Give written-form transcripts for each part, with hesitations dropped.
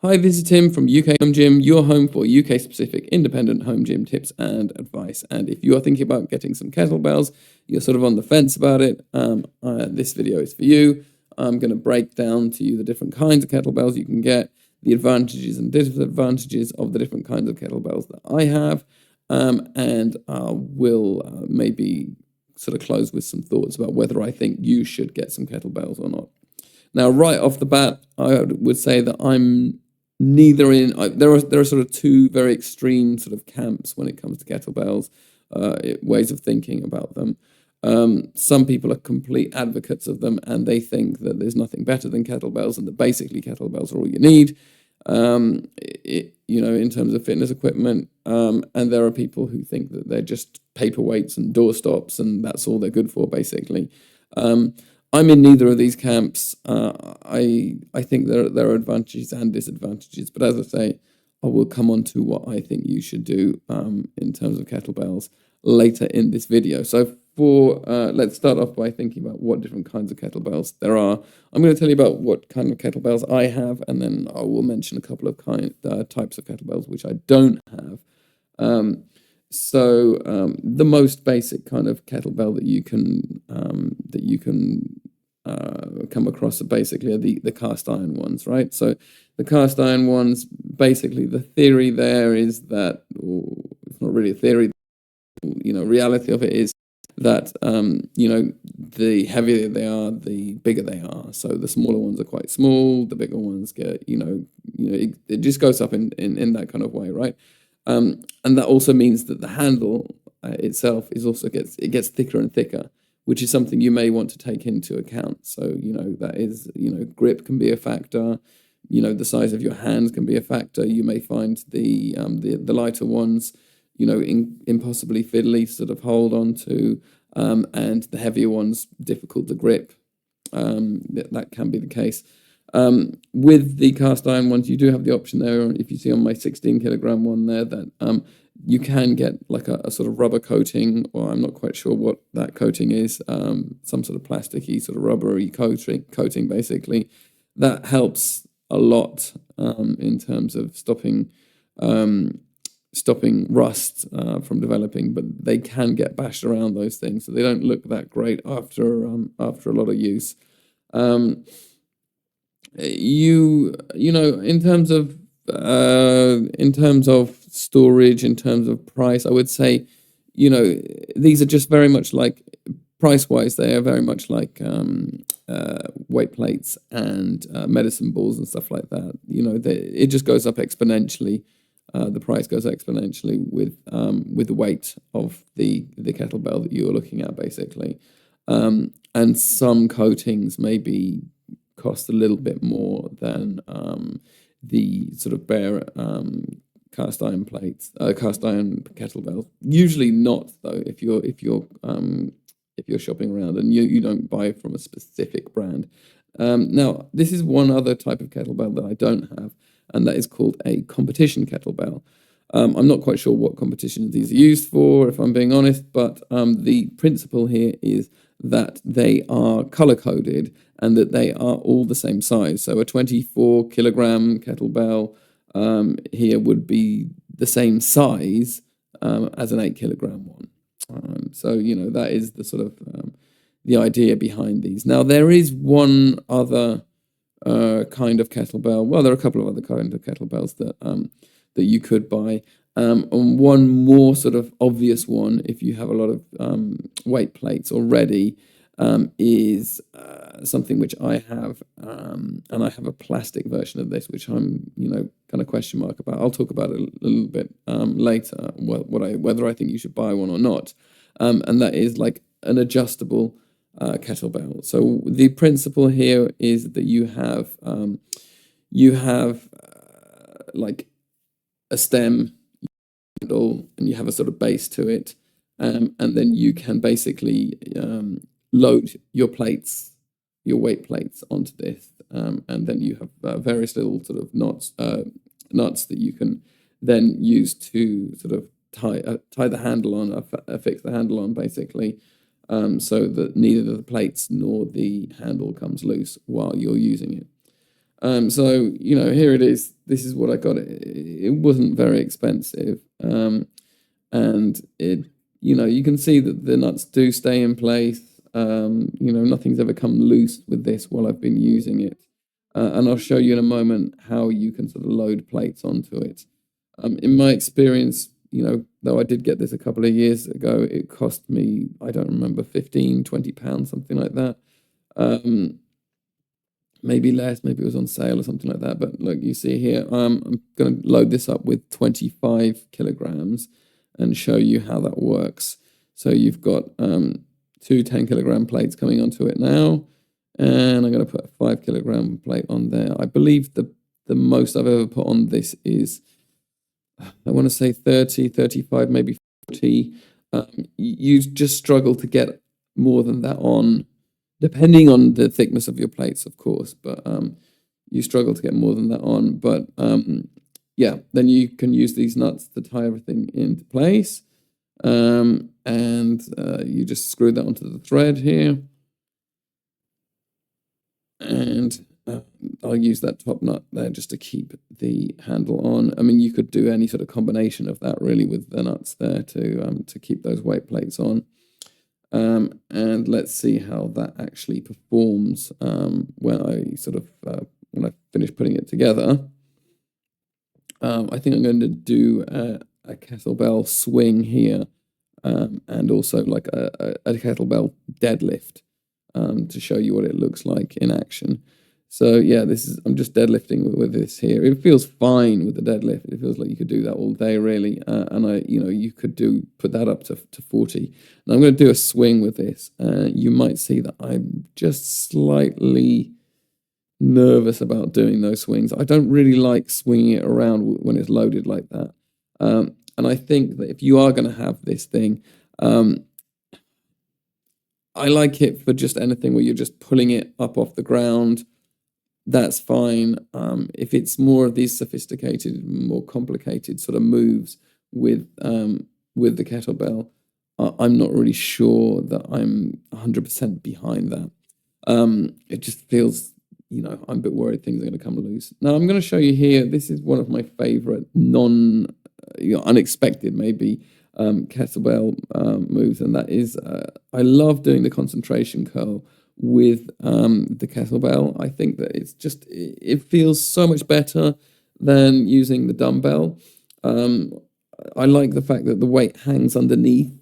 Hi, this is Tim from UK Home Gym, your home for UK-specific independent home gym tips and advice. And if you are thinking about getting some kettlebells, you're sort of on the fence about it, this video is for you. I'm going to break down to you the different kinds of kettlebells you can get, the advantages and disadvantages of the different kinds of kettlebells that I have, and we'll maybe sort of close with some thoughts about whether I think you should get some kettlebells or not. Now, right off the bat, I would say that I'm neither in. There are sort of two very extreme sort of camps when it comes to kettlebells, ways of thinking about them. Some people are complete advocates of them, and they think that there's nothing better than kettlebells, and that basically kettlebells are all you need, in terms of fitness equipment. And there are people who think that they're just paperweights and doorstops, and that's all they're good for, basically. I'm in neither of these camps. I think there are advantages and disadvantages, but as I say, I will come on to what I think you should do in terms of kettlebells later in this video. So let's start off by thinking about what different kinds of kettlebells there are. I'm going to tell you about what kind of kettlebells I have, and then I will mention a couple of types of kettlebells which I don't have. So the most basic kind of kettlebell that you can come across are basically the cast iron ones, right? So the cast iron ones, basically the theory there is that, or it's not really a theory, reality of it is that the heavier they are, the bigger they are. So the smaller ones are quite small, the bigger ones get it just goes up in that kind of way, right? And that also means that the handle itself gets thicker and thicker, which is something you may want to take into account. So, that is, grip can be a factor, the size of your hands can be a factor. You may find the lighter ones, impossibly fiddly to sort of hold on to, and the heavier ones difficult to grip. That can be the case. With the cast iron ones, you do have the option there. If you see on my 16 kilogram one there, that you can get like a sort of rubber coating, or I'm not quite sure what that coating is, some sort of plasticky sort of rubbery coating basically. That helps a lot in terms of stopping rust from developing, but they can get bashed around those things, so they don't look that great after a lot of use. In terms of storage, in terms of price, I would say, these are just very much like, price-wise, they are very much like weight plates and medicine balls and stuff like that. It just goes up exponentially. The price goes exponentially with the weight of the kettlebell that you're looking at, basically. And some coatings maybe cost a little bit more than the sort of bare cast iron kettlebells. Usually not, though, if you're shopping around and you don't buy from a specific brand. Now, this is one other type of kettlebell that I don't have, and that is called a competition kettlebell. I'm not quite sure what competitions these are used for, if I'm being honest, but the principle here is that they are color-coded and that they are all the same size. So a 24 kilogram kettlebell here would be the same size as an 8 kilogram one. So, that is the sort of the idea behind these. Now, there is one other kind of kettlebell. Well, there are a couple of other kinds of kettlebells that you could buy. And one more sort of obvious one, if you have a lot of weight plates already, is something which I have, and I have a plastic version of this, which I'm, kind of question mark about. I'll talk about it a little bit later, whether I think you should buy one or not. And that is like an adjustable kettlebell. So the principle here is that you have like a stem, handle, and you have a sort of base to it, and then you can basically load your weight plates onto this, and then you have various little sort of nuts that you can then use to sort of tie the handle on, affix the handle on, basically, so that neither the plates nor the handle comes loose while you're using it. So, here it is. This is what I got. It wasn't very expensive. And you can see that the nuts do stay in place. Nothing's ever come loose with this while I've been using it. And I'll show you in a moment how you can sort of load plates onto it. In my experience, though I did get this a couple of years ago, it cost me, I don't remember, 15, 20 pounds, something like that. Maybe less, maybe it was on sale or something like that. But look, you see here, I'm going to load this up with 25 kilograms and show you how that works. So you've got two 10-kilogram plates coming onto it now, and I'm going to put a 5-kilogram plate on there. I believe the most I've ever put on this is, I want to say 30, 35, maybe 40. You just struggle to get more than that on, depending on the thickness of your plates, of course, but you struggle to get more than that on. But yeah, then you can use these nuts to tie everything into place. And you just screw that onto the thread here. And I'll use that top nut there just to keep the handle on. I mean, you could do any sort of combination of that really with the nuts there to keep those weight plates on. And let's see how that actually performs when I finish putting it together. I think I'm going to do a kettlebell swing here, and also like a kettlebell deadlift to show you what it looks like in action. So yeah, I'm just deadlifting with this here. It feels fine with the deadlift. It feels like you could do that all day really, and you could put that up to 40. And I'm going to do a swing with this. You might see that I'm just slightly nervous about doing those swings. I don't really like swinging it around when it's loaded like that. And I think that if you are going to have this thing, I like it for just anything where you're just pulling it up off the ground. That's fine. If it's more of these sophisticated, more complicated sort of moves with the kettlebell, I'm not really sure that I'm 100% behind that. It just feels, I'm a bit worried things are going to come loose. Now I'm going to show you here. This is one of my favorite unexpected maybe kettlebell moves, and that is I love doing the concentration curl with the kettlebell. I think that it feels so much better than using the dumbbell. I like the fact that the weight hangs underneath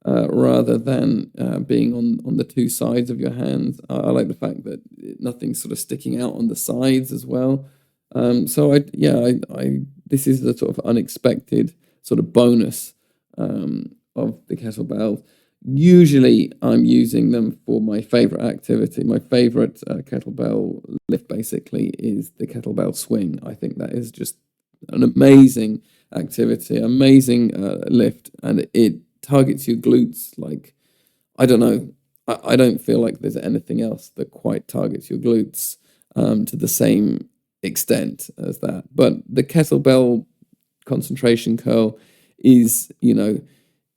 rather than being on the two sides of your hands. I like the fact that nothing's sort of sticking out on the sides as well. So this is the sort of unexpected sort of bonus of the kettlebell. Usually I'm using them for my favorite activity. My favorite kettlebell lift basically is the kettlebell swing. I think that is just an amazing activity, amazing lift, and it targets your glutes like, I don't know, I don't feel like there's anything else that quite targets your glutes to the same extent as that. But the kettlebell concentration curl is,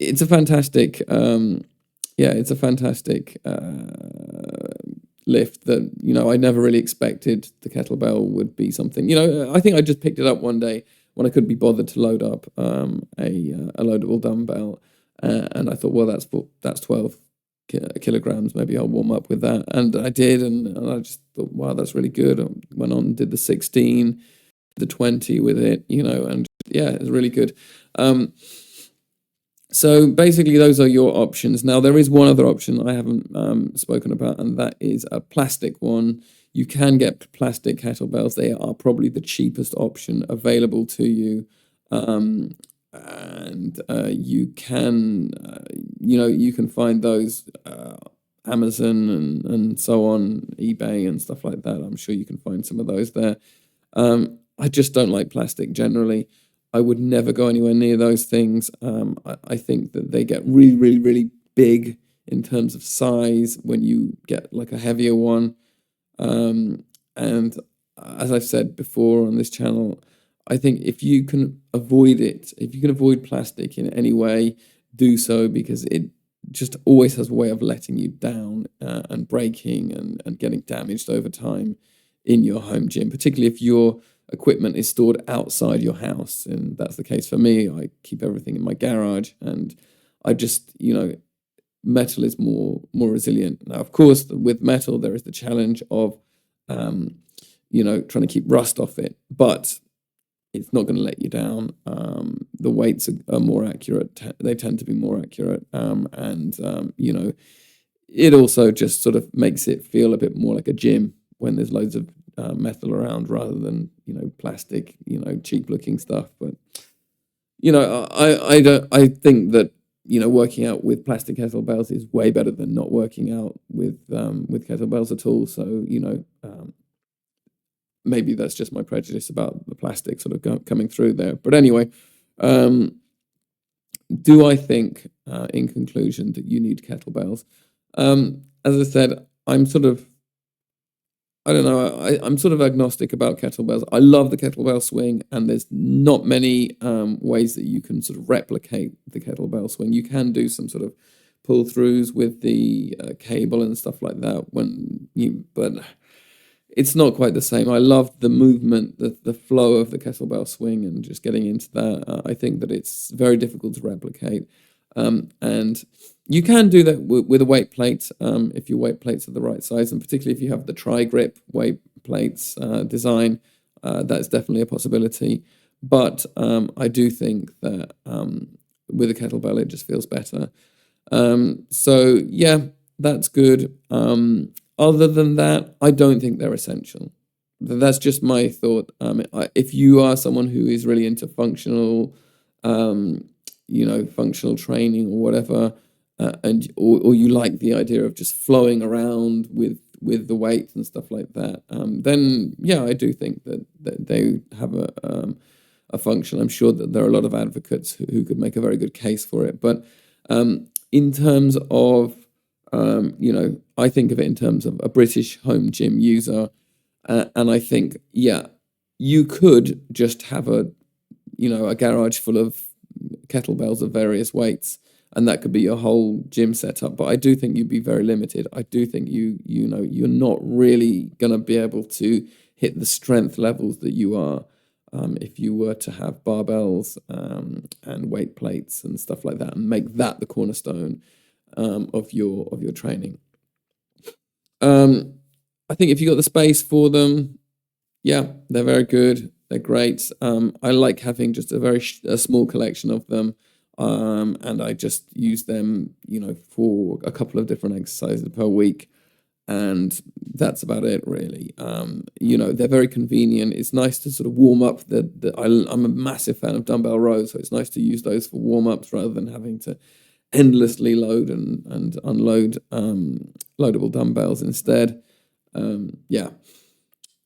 it's a fantastic, it's a fantastic lift that, I never really expected the kettlebell would be something. I think I just picked it up one day when I couldn't be bothered to load up a loadable dumbbell, and I thought, well, that's 12 kilograms. Maybe I'll warm up with that, and I did, and I just thought, wow, that's really good. I went on and did the 16, the 20 with it, and yeah, it's really good. So basically, those are your options. Now, there is one other option I haven't spoken about, and that is a plastic one. You can get plastic kettlebells. They are probably the cheapest option available to you. And you can, you can find those Amazon and so on, eBay and stuff like that. I'm sure you can find some of those there. I just don't like plastic generally. I would never go anywhere near those things. I think that they get really, really, really big in terms of size when you get like a heavier one. And as I've said before on this channel, I think if you can avoid it, if you can avoid plastic in any way, do so, because it just always has a way of letting you down and breaking and getting damaged over time. in your home gym, particularly if your equipment is stored outside your house. And that's the case for me. I keep everything in my garage, and I just, metal is more resilient. Now, of course, with metal, there is the challenge of, trying to keep rust off it, but it's not going to let you down. The weights are more accurate. They tend to be more accurate. It also just sort of makes it feel a bit more like a gym when there's loads of metal around rather than, plastic, cheap looking stuff. But, I think that, working out with plastic kettlebells is way better than not working out with kettlebells at all. So, maybe that's just my prejudice about the plastic sort of coming through there. But anyway, do I think, in conclusion, that you need kettlebells? As I said, I'm sort of agnostic about kettlebells. I love the kettlebell swing, and there's not many ways that you can sort of replicate the kettlebell swing. You can do some sort of pull throughs with the cable and stuff like that but it's not quite the same. I love the movement, the flow of the kettlebell swing, and just getting into that. I think that it's very difficult to replicate. And you can do that with a weight plate if your weight plates are the right size, and particularly if you have the tri-grip weight plates design, that's definitely a possibility. But I do think that with a kettlebell, it just feels better. So yeah, that's good. Other than that, I don't think they're essential. That's just my thought. If you are someone who is really into functional functional training or whatever, or you like the idea of just flowing around with the weight and stuff like that, then yeah, I do think that they have a function. I'm sure that there are a lot of advocates who could make a very good case for it. But in terms of, I think of it in terms of a British home gym user, and I think, yeah, you could just have a garage full of kettlebells of various weights, and that could be your whole gym setup. But I do think you'd be very limited. I do think you're not really going to be able to hit the strength levels that you are if you were to have barbells and weight plates and stuff like that, and make that the cornerstone of your training. I think if you got the space for them, yeah, they're very good. They're great. I like having just a small collection of them, and I just use them, for a couple of different exercises per week, and that's about it, really. They're very convenient. It's nice to sort of warm up. I'm a massive fan of dumbbell rows, so it's nice to use those for warm ups rather than having to endlessly load and unload loadable dumbbells instead.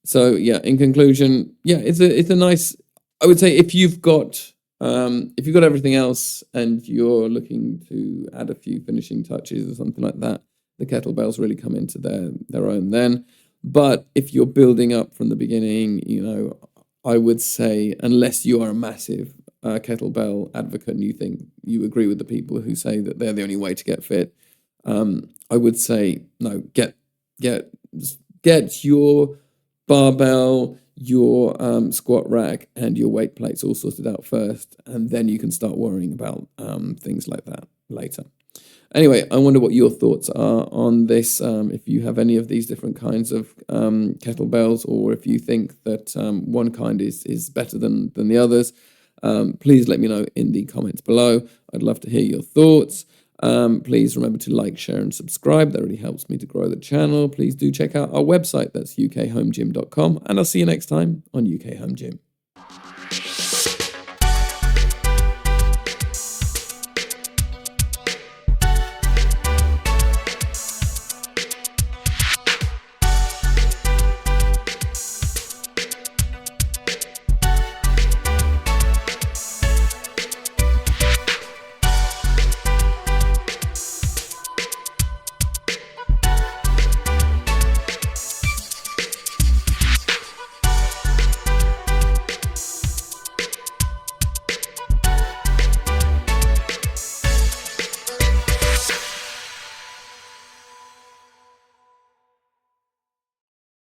So yeah, in conclusion, yeah, it's a nice. I would say if you've got everything else and you're looking to add a few finishing touches or something like that, the kettlebells really come into their own then. But if you're building up from the beginning, I would say, unless you are a massive kettlebell advocate and you agree with the people who say that they're the only way to get fit, I would say no. Get your barbell, your squat rack, and your weight plates all sorted out first, and then you can start worrying about things like that later. Anyway, I wonder what your thoughts are on this. If you have any of these different kinds of kettlebells, or if you think that one kind is better than the others, please let me know in the comments below. I'd love to hear your thoughts. Please remember to like, share, and subscribe. That really helps me to grow the channel. Please do check out our website. That's ukhomegym.com. And I'll see you next time on UK Home Gym.